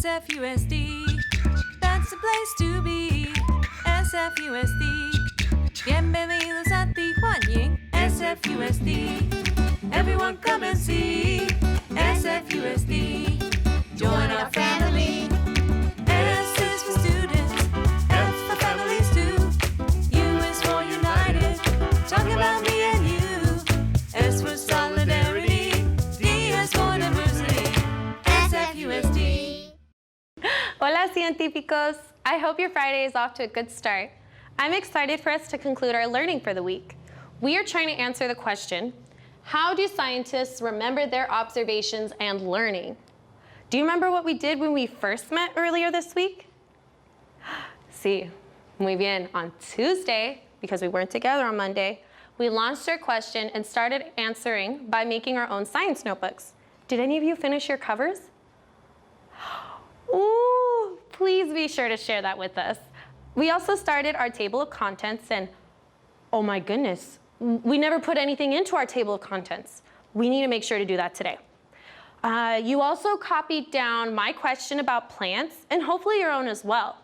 SFUSD, that's the place to be. SFUSD, bienvenidos a Tijuana. SFUSD, everyone come and see. SFUSD, join our family. S is for students, F for families too. U is for united, talking about me and you. S for solidarity, D is for diversity. SFUSD. Hola, científicos. I hope your Friday is off to a good start. I'm excited for us to conclude our learning for the week. We are trying to answer the question, how do scientists remember their observations and learning? Do you remember what we did when we first met earlier this week? Sí, muy bien. On Tuesday, because we weren't together on Monday, we launched our question and started answering by making our own science notebooks. Did any of you finish your covers? Ooh, please be sure to share that with us. We also started our table of contents and, oh my goodness, we never put anything into our table of contents. We need to make sure to do that today. You also copied down my question about plants and hopefully your own as well.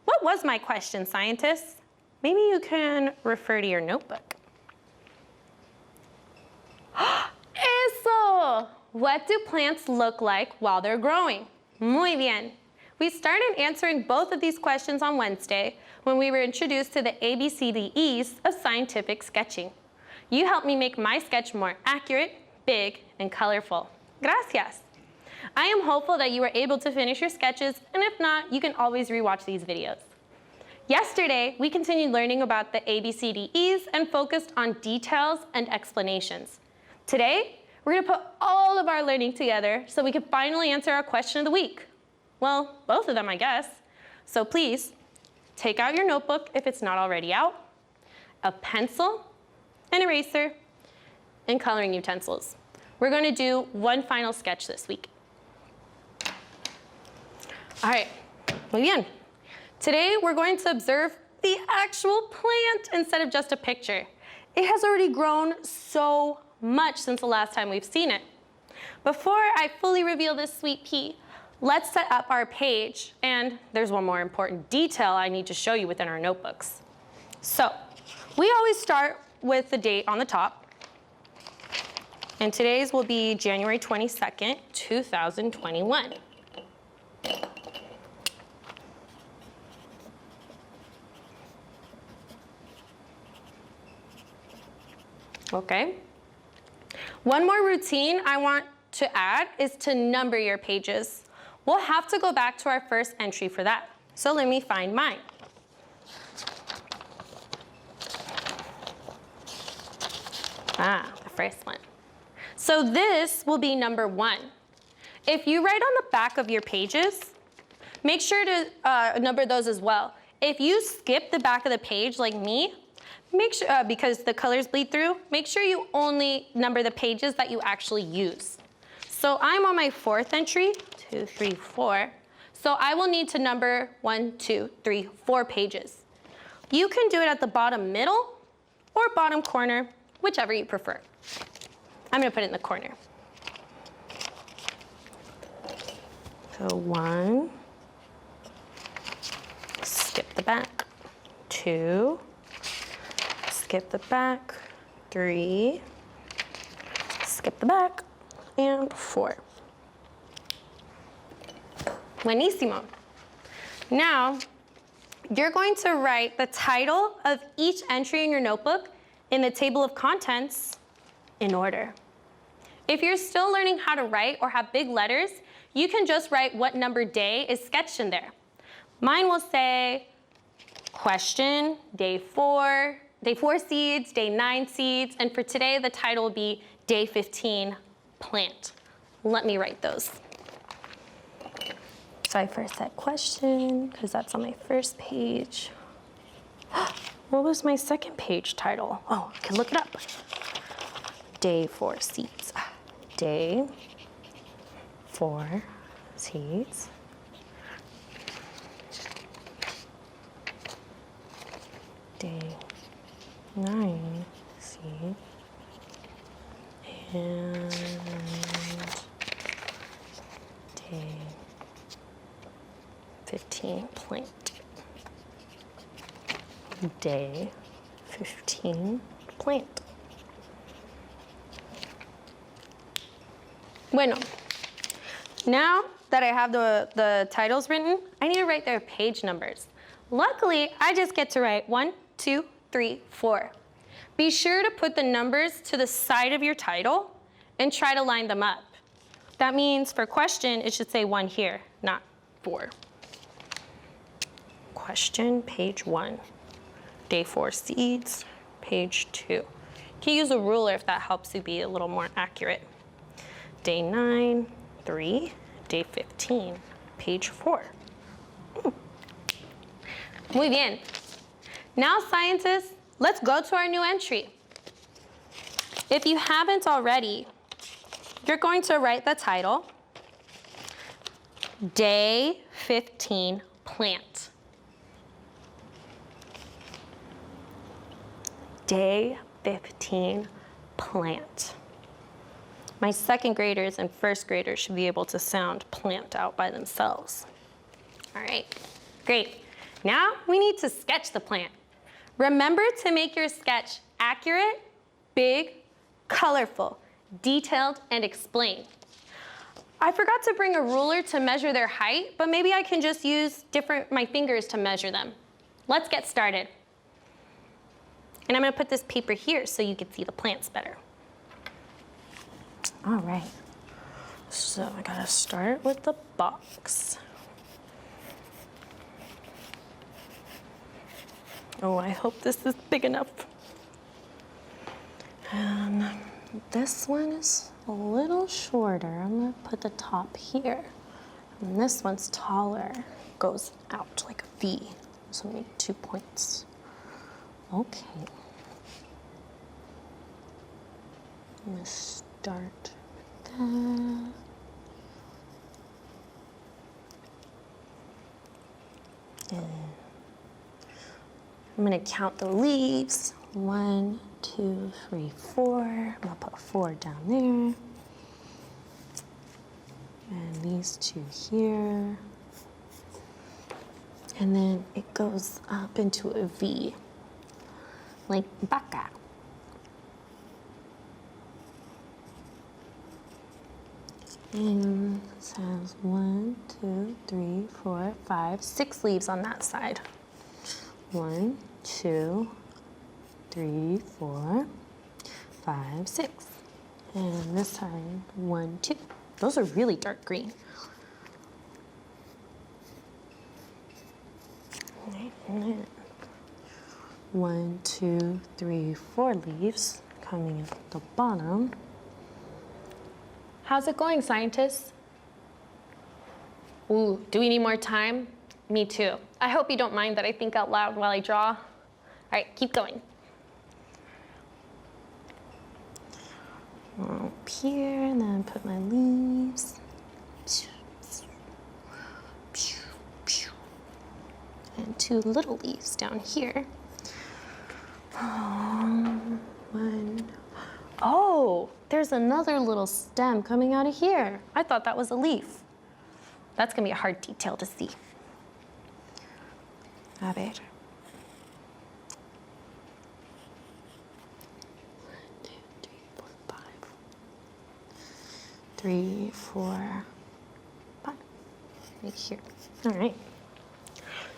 What was my question, scientists? Maybe you can refer to your notebook. Eso! What do plants look like while they're growing? Muy bien. We started answering both of these questions on Wednesday when we were introduced to the ABCDEs of scientific sketching. You helped me make my sketch more accurate, big, and colorful. Gracias. I am hopeful that you were able to finish your sketches, and if not, you can always rewatch these videos. Yesterday, we continued learning about the ABCDEs and focused on details and explanations. Today, we're going to put all of our learning together so we can finally answer our question of the week. Well, both of them, I guess. So please, take out your notebook if it's not already out, a pencil, an eraser, and coloring utensils. We're going to do one final sketch this week. All right, muy bien. Today, we're going to observe the actual plant instead of just a picture. It has already grown so much since the last time we've seen it. Before I fully reveal this sweet pea, let's set up our page, and there's one more important detail I need to show you within our notebooks. So, we always start with the date on the top, and today's will be January 22nd, 2021. Okay. One more routine I want to add is to number your pages. We'll have to go back to our first entry for that. So let me find mine. The first one. So this will be number 1. If you write on the back of your pages, make sure to number those as well. If you skip the back of the page like me, make sure, because the colors bleed through, make sure you only number the pages that you actually use. So I'm on my 4th entry, 2, 3, 4. So I will need to number 1, 2, 3, 4 pages. You can do it at the bottom middle or bottom corner, whichever you prefer. I'm gonna put it in the corner. So 1, skip the back, 2, skip the back, 3, skip the back, and 4. Buenísimo. Now, you're going to write the title of each entry in your notebook in the table of contents in order. If you're still learning how to write or have big letters, you can just write what number day is sketched in there. Mine will say question, day 4 seeds, day 9 seeds, and for today, the title will be day 15, plant. Let me write those. So I first said question, because that's on my first page. What was my second page title? Oh, I can look it up. Day 4 seeds. Day 4 seeds. Day 9 seeds. And day 15 plant. Day 15 plant. Bueno, now that I have the titles written, I need to write their page numbers. Luckily, I just get to write 1, 2, 3, 4. Be sure to put the numbers to the side of your title and try to line them up. That means for question, it should say 1 here, not 4. Question, page 1. Day 4 seeds, page 2. You can use a ruler if that helps you be a little more accurate. Day 9, 3. Day 15, page 4. Muy bien. Now, scientists, let's go to our new entry. If you haven't already, you're going to write the title, Day 15 Plant. Day 15 Plant. My second graders and first graders should be able to sound plant out by themselves. All right, great. Now we need to sketch the plant. Remember to make your sketch accurate, big, colorful, detailed, and explain. I forgot to bring a ruler to measure their height, but maybe I can just use my fingers to measure them. Let's get started. And I'm gonna put this paper here so you can see the plants better. All right, so I gotta start with the box. Oh, I hope this is big enough. And this one is a little shorter. I'm gonna put the top here. And this one's taller, goes out like a V. So I need 2 points. Okay. I'm gonna start with that. And I'm gonna count the leaves. 1, 2, 3, 4. I'm gonna put 4 down there. And these 2 here. And then it goes up into a V, like vaca. And this has 1, 2, 3, 4, 5, 6 leaves on that side. 1, 2, 3, 4, 5, 6. And this side, 1, 2. Those are really dark green. And then 1, 2, 3, 4 leaves coming at the bottom. How's it going, scientists? Ooh, do we need more time? Me too. I hope you don't mind that I think out loud while I draw. All right, keep going. Up here, and then put my leaves. And 2 little leaves down here. 1. Oh, there's another little stem coming out of here. I thought that was a leaf. That's gonna be a hard detail to see. A ver. 1, 2, 3, 4, 5. 3, 4, 5. Right here. All right.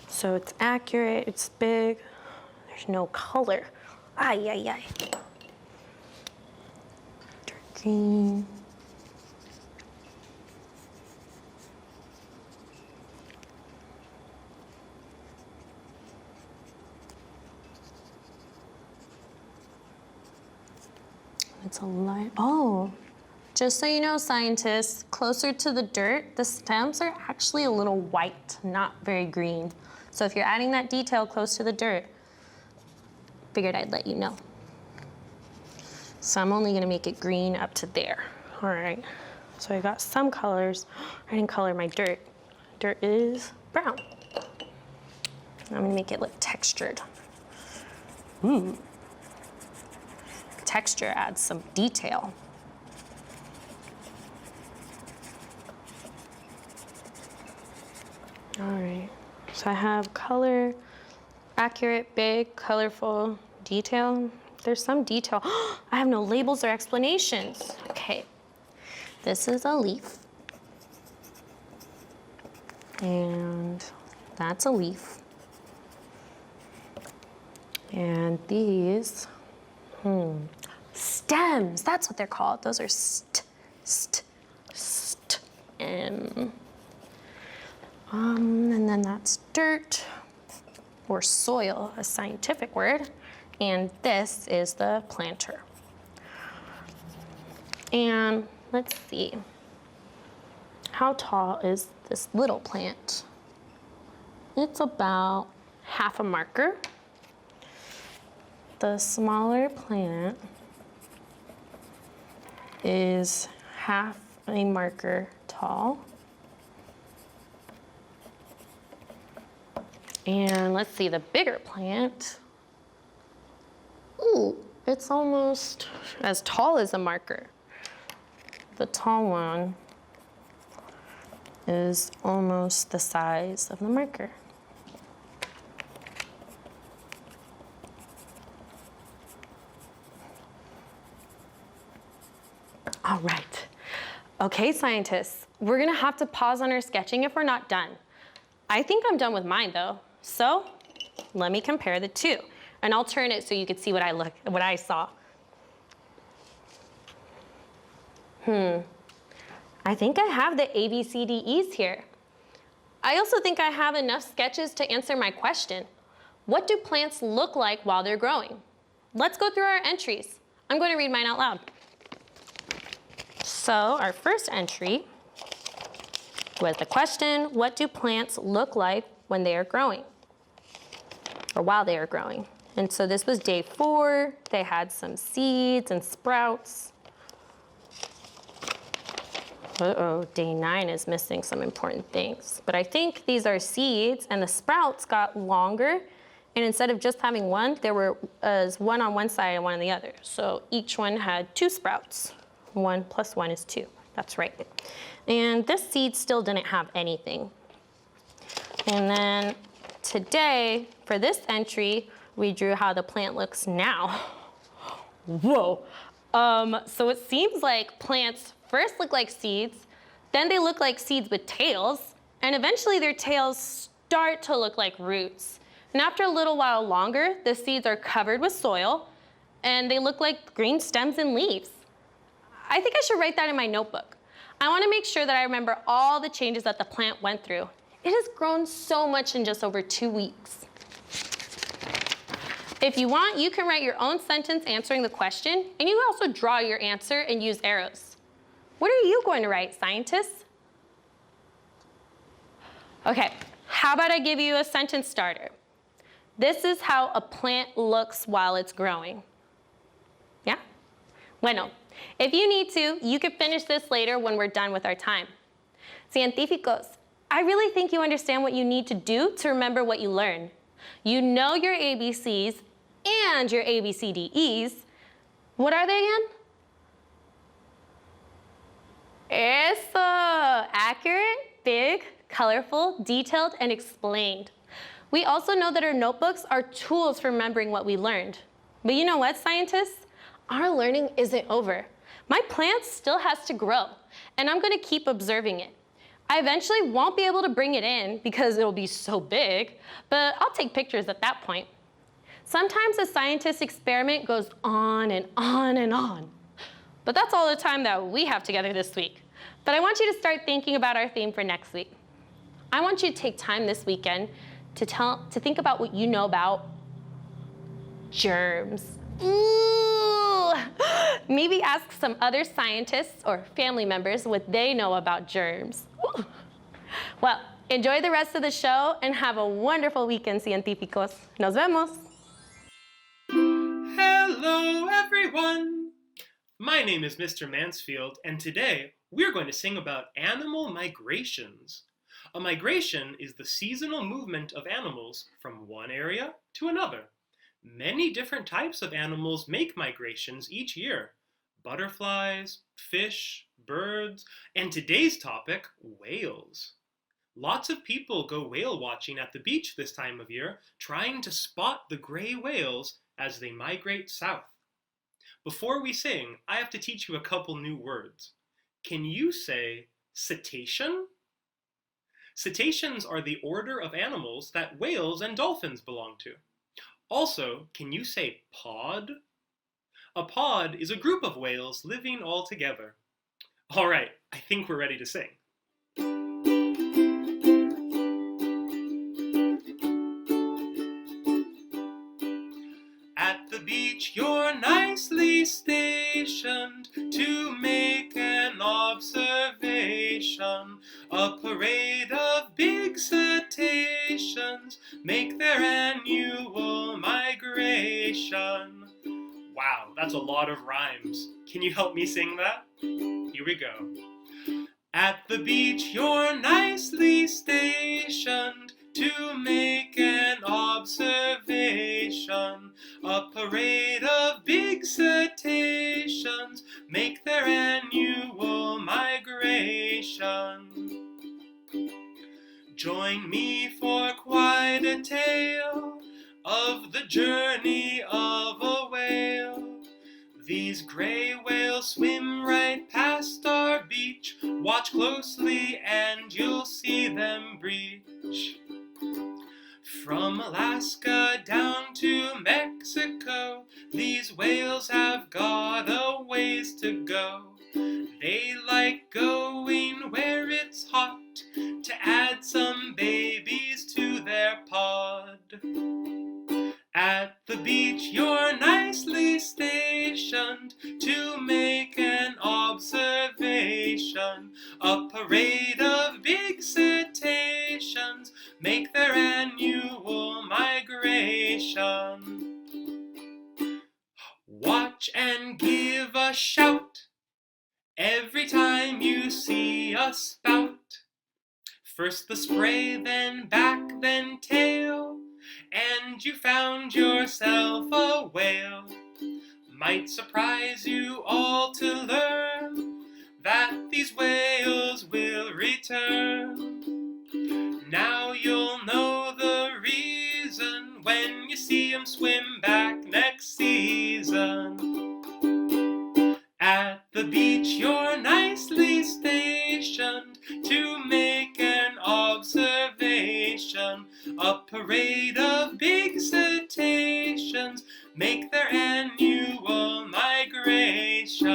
So it's accurate, it's big. There's no color. Ay, ay, ay. Dark green. It's a light. Oh, just so you know, scientists, closer to the dirt, the stems are actually a little white, not very green. So if you're adding that detail close to the dirt, figured I'd let you know. So I'm only gonna make it green up to there. All right, so I got some colors. I didn't color my dirt. Dirt is brown. I'm gonna make it look textured. Ooh. Texture adds some detail. All right. So I have color, accurate, big, colorful, detail. There's some detail. I have no labels or explanations. Okay, this is a leaf. And that's a leaf. And these, stems, that's what they're called. Those are and then that's dirt or soil, a scientific word. And this is the planter. And let's see, how tall is this little plant? It's about half a marker. The smaller plant is half a marker tall. And let's see, the bigger plant, ooh, it's almost as tall as a marker. The tall one is almost the size of the marker. All right. Okay, scientists, we're gonna have to pause on our sketching if we're not done. I think I'm done with mine though. So let me compare the two. And I'll turn it so you can see what I saw. I think I have the ABCDEs here. I also think I have enough sketches to answer my question. What do plants look like while they're growing? Let's go through our entries. I'm going to read mine out loud. So our first entry was the question, what do plants look like when they are growing? Or while they are growing. And so this was day 4. They had some seeds and sprouts. Uh-oh, day 9 is missing some important things. But I think these are seeds, and the sprouts got longer. And instead of just having one, there was one on one side and one on the other. So each one had 2 sprouts. 1 plus 1 is 2. That's right. And this seed still didn't have anything. And then today, for this entry, we drew how the plant looks now. Whoa. So it seems like plants first look like seeds, then they look like seeds with tails, and eventually their tails start to look like roots. And after a little while longer, the seeds are covered with soil, and they look like green stems and leaves. I think I should write that in my notebook. I want to make sure that I remember all the changes that the plant went through. It has grown so much in just over 2 weeks. If you want, you can write your own sentence answering the question, and you can also draw your answer and use arrows. What are you going to write, scientists? Okay, how about I give you a sentence starter? This is how a plant looks while it's growing. Yeah? Bueno, if you need to, you can finish this later when we're done with our time. Científicos, I really think you understand what you need to do to remember what you learned. You know your ABCs and your ABCDEs. What are they again? Eso! Accurate, big, colorful, detailed, and explained. We also know that our notebooks are tools for remembering what we learned. But you know what, scientists? Our learning isn't over. My plant still has to grow, and I'm gonna keep observing it. I eventually won't be able to bring it in because it'll be so big, but I'll take pictures at that point. Sometimes a scientist's experiment goes on and on and on. But that's all the time that we have together this week. But I want you to start thinking about our theme for next week. I want you to take time this weekend to think about what you know about germs. Ooh! Maybe ask some other scientists or family members what they know about germs. Ooh. Well, enjoy the rest of the show and have a wonderful weekend, científicos. Nos vemos. Hello, everyone. My name is Mr. Mansfield, and today we're going to sing about animal migrations. A migration is the seasonal movement of animals from one area to another. Many different types of animals make migrations each year. Butterflies, fish, birds, and today's topic, whales. Lots of people go whale watching at the beach this time of year, trying to spot the gray whales as they migrate south. Before we sing, I have to teach you a couple new words. Can you say cetacean? Cetaceans are the order of animals that whales and dolphins belong to. Also, can you say pod? A pod is a group of whales living all together. All right, I think we're ready to sing. At the beach you're nicely stationed to make an observation. A parade of big cetaceans make their annual migration. Wow, that's a lot of rhymes. Can you help me sing that? Here we go. At the beach you're nicely stationed to make an observation. A parade of big cetaceans make their annual migration. Join me for quite a tale of the journey of a whale. These gray whales swim right past our beach. Watch closely and you'll see them breach. From Alaska down to Mexico, these whales have got a ways to go. They like going where it's hot to add some babies to their pod. At the beach you're nicely stationed to make an observation. A parade of big cetaceans make their annual migration. Watch and give a shout every time you see a spout. First the spray, then back, then tail, and you found yourself a whale. Might surprise you all to learn that these whales will return. Now you'll know the reason when you see them swim back next season. At the beach you're nicely stationed to make an observation. A parade of big cetaceans make their annual migration.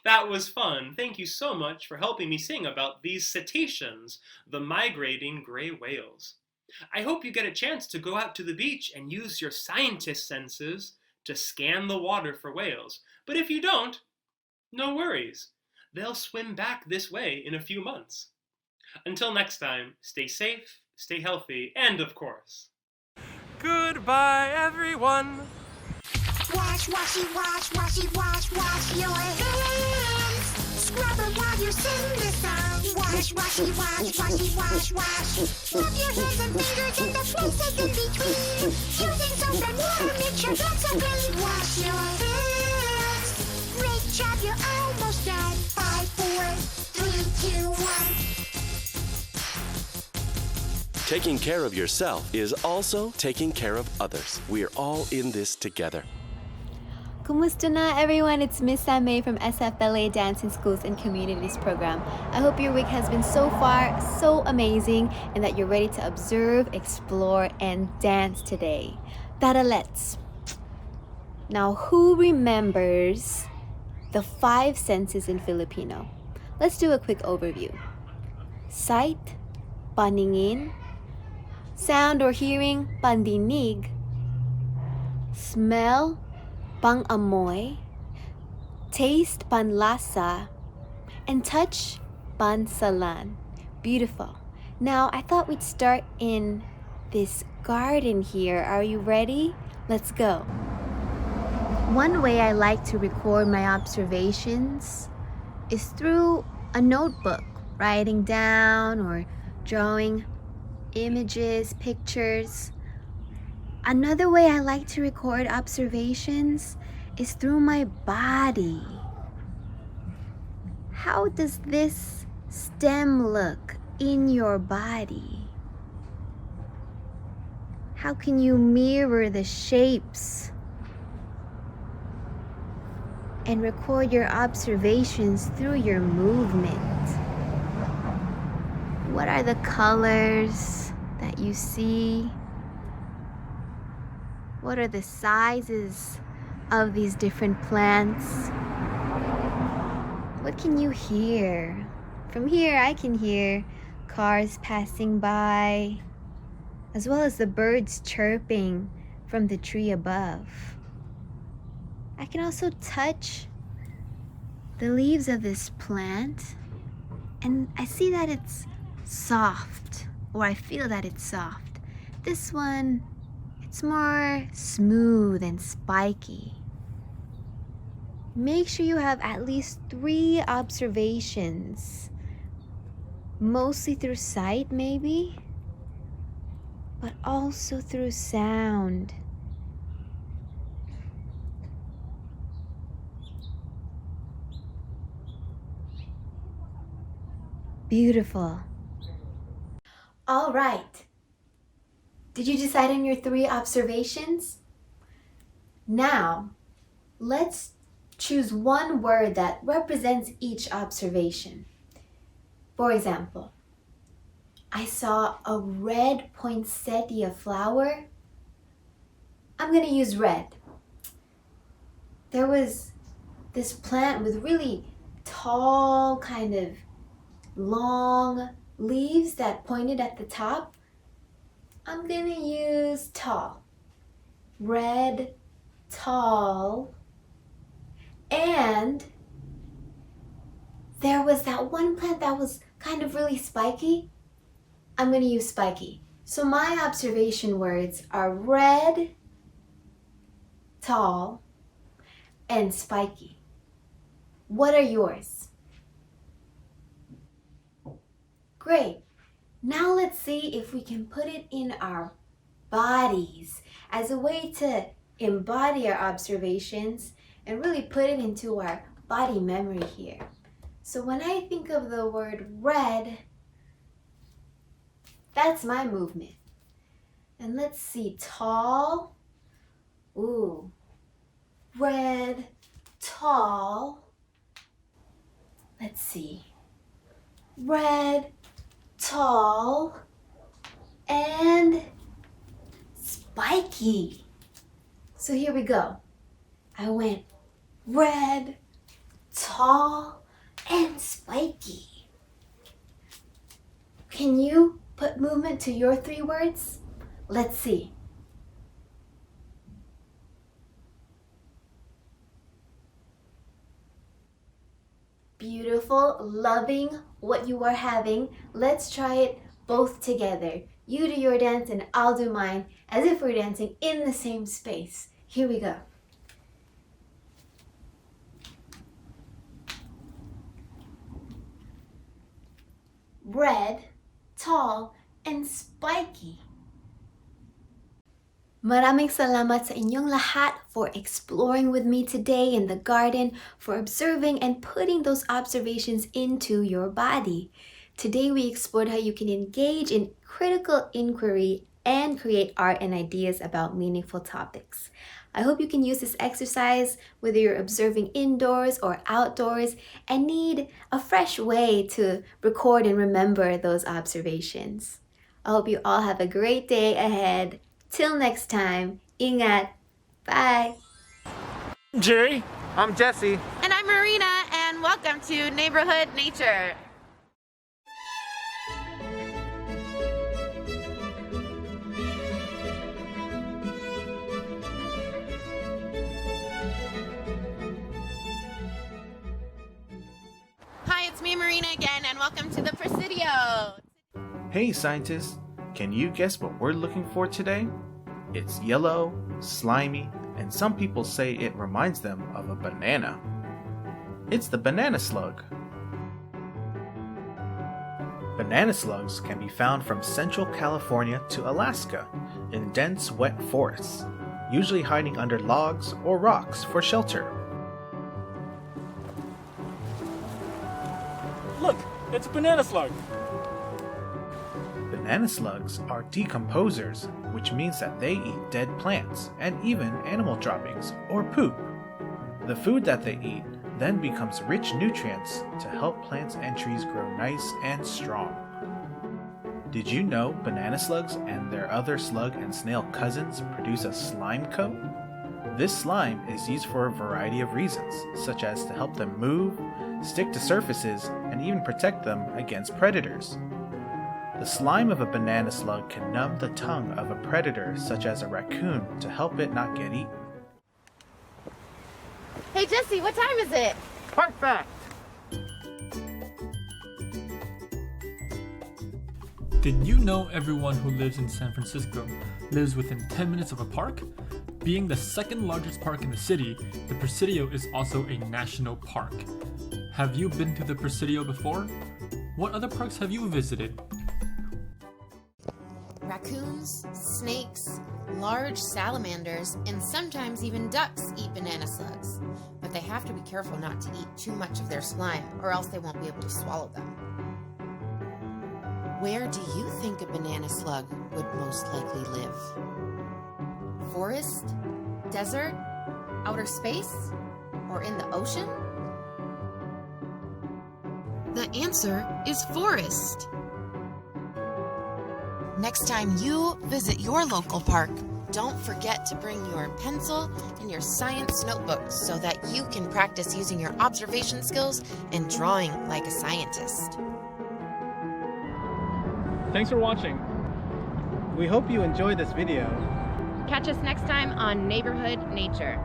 That was fun. Thank you so much for helping me sing about these cetaceans, the migrating gray whales. I hope you get a chance to go out to the beach and use your scientist senses to scan the water for whales. But if you don't, no worries. They'll swim back this way in a few months. Until next time, stay safe, stay healthy, and of course, goodbye everyone! Wash, washy, wash, washy, wash, wash your hands. Scrub them while you sing this song. Wash, washy, wash, washy, wash, wash. Rub your hands and fingers and the places in between. Using soap and water makes your hands so clean. Wash your hands. Great job, you're almost done. 5, 4, 3, 2, 1. Taking care of yourself is also taking care of others. We are all in this together. Kumusta na everyone? It's Miss May from SFLA Dance in Schools and Communities program. I hope your week has been so far so amazing and that you're ready to observe, explore, and dance today. Tara, let's. Now, who remembers the 5 senses in Filipino? Let's do a quick overview. Sight, paningin. Sound or hearing, pandinig. Smell, pang-amoy. Taste, panlasa. And touch, pansalan. Beautiful. Now, I thought we'd start in this garden here. Are you ready? Let's go. One way I like to record my observations is through a notebook, writing down or drawing images, pictures. Another way I like to record observations is through my body. How does this stem look in your body? How can you mirror the shapes and record your observations through your movement? What are the colors that you see? What are the sizes of these different plants? What can you hear? From here, I can hear cars passing by, as well as the birds chirping from the tree above. I can also touch the leaves of this plant, and I see that it's soft, or I feel that it's soft. This one, it's more smooth and spiky. Make sure you have at least 3 observations, mostly through sight maybe, but also through sound. Beautiful. All right. Did you decide on your 3 observations? Now, let's choose one word that represents each observation. For example, I saw a red poinsettia flower. I'm going to use red. There was this plant with really tall, kind of long leaves that pointed at the top. I'm going to use tall. Red, tall. And there was that one plant that was kind of really spiky. I'm going to use spiky. So my observation words are red, tall, and spiky. What are yours? Great. Now let's see if we can put it in our bodies as a way to embody our observations and really put it into our body memory here. So when I think of the word red, that's my movement. And let's see, tall. Ooh, red, tall. Let's see, red, tall, and spiky. So here we go. I went red, tall, and spiky. Can you put movement to your 3 words? Let's see. Beautiful, loving what you are having. Let's try it both together. You do your dance and I'll do mine, as if we're dancing in the same space. Here we go. Red, tall, and spiky. Maraming salamat sa inyong lahat for exploring with me today in the garden, for observing and putting those observations into your body. Today we explored how you can engage in critical inquiry and create art and ideas about meaningful topics. I hope you can use this exercise whether you're observing indoors or outdoors and need a fresh way to record and remember those observations. I hope you all have a great day ahead. Till next time, ingat. Bye. Jerry. I'm Jesse. And I'm Marina, and welcome to Neighborhood Nature. Hi, it's me, Marina, again, and welcome to the Presidio. Hey, scientists. Can you guess what we're looking for today? It's yellow, slimy, and some people say it reminds them of a banana. It's the banana slug. Banana slugs can be found from Central California to Alaska in dense, wet forests, usually hiding under logs or rocks for shelter. Look, it's It's a banana slug. Banana slugs are decomposers, which means that they eat dead plants and even animal droppings or poop. The food that they eat then becomes rich nutrients to help plants and trees grow nice and strong. Did you know banana slugs and their other slug and snail cousins produce a slime coat? This slime is used for a variety of reasons, such as to help them move, stick to surfaces, and even protect them against predators. The slime of a banana slug can numb the tongue of a predator such as a raccoon to help it not get eaten. Hey, Jesse, what time is it? Park fact. Did you know everyone who lives in San Francisco lives within 10 minutes of a park? Being the second largest park in the city, the Presidio is also a national park. Have you been to the Presidio before? What other parks have you visited? Raccoons, snakes, large salamanders, and sometimes even ducks eat banana slugs. But they have to be careful not to eat too much of their slime, or else they won't be able to swallow them. Where do you think a banana slug would most likely live? Forest? Desert? Outer space? Or in the ocean? The answer is forest. Next time you visit your local park, don't forget to bring your pencil and your science notebook so that you can practice using your observation skills and drawing like a scientist. Thanks for watching. We hope you enjoyed this video. Catch us next time on Neighborhood Nature.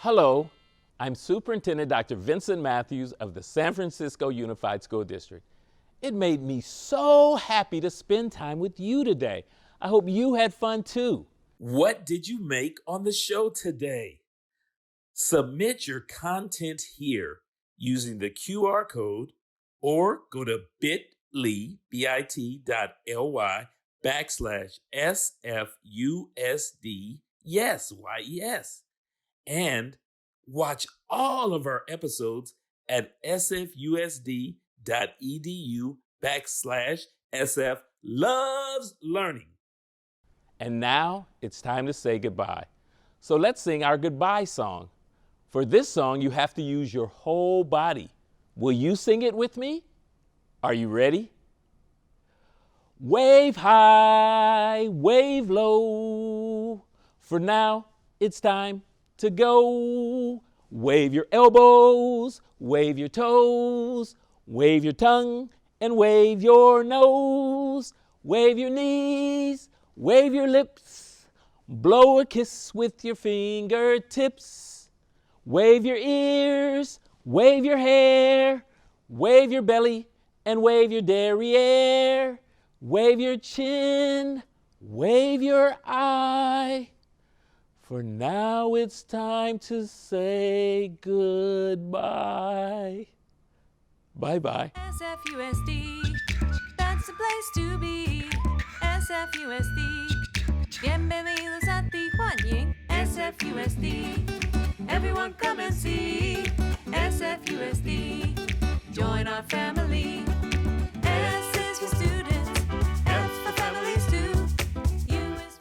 Hello, I'm Superintendent Dr. Vincent Matthews of the San Francisco Unified School District. It made me so happy to spend time with you today. I hope you had fun too. What did you make on the show today? Submit your content here using the QR code or go to bit.ly, bit.ly/SFUSD, yes, why yes, and watch all of our episodes at sfusd.edu/SF-loves-learning. And now it's time to say goodbye. So let's sing our goodbye song. For this song, you have to use your whole body. Will you sing it with me? Are you ready? Wave high, wave low. For now, it's time to go. Wave your elbows, wave your toes, wave your tongue, and wave your nose. Wave your knees, wave your lips, blow a kiss with your fingertips. Wave your ears, wave your hair, wave your belly, and wave your derriere. Wave your chin, wave your eye. For now it's time to say goodbye. Bye-bye. SFUSD, that's the place to be. SFUSD, bienvenidos a ti, 欢迎 SFUSD. Everyone come and see SFUSD. Join our family.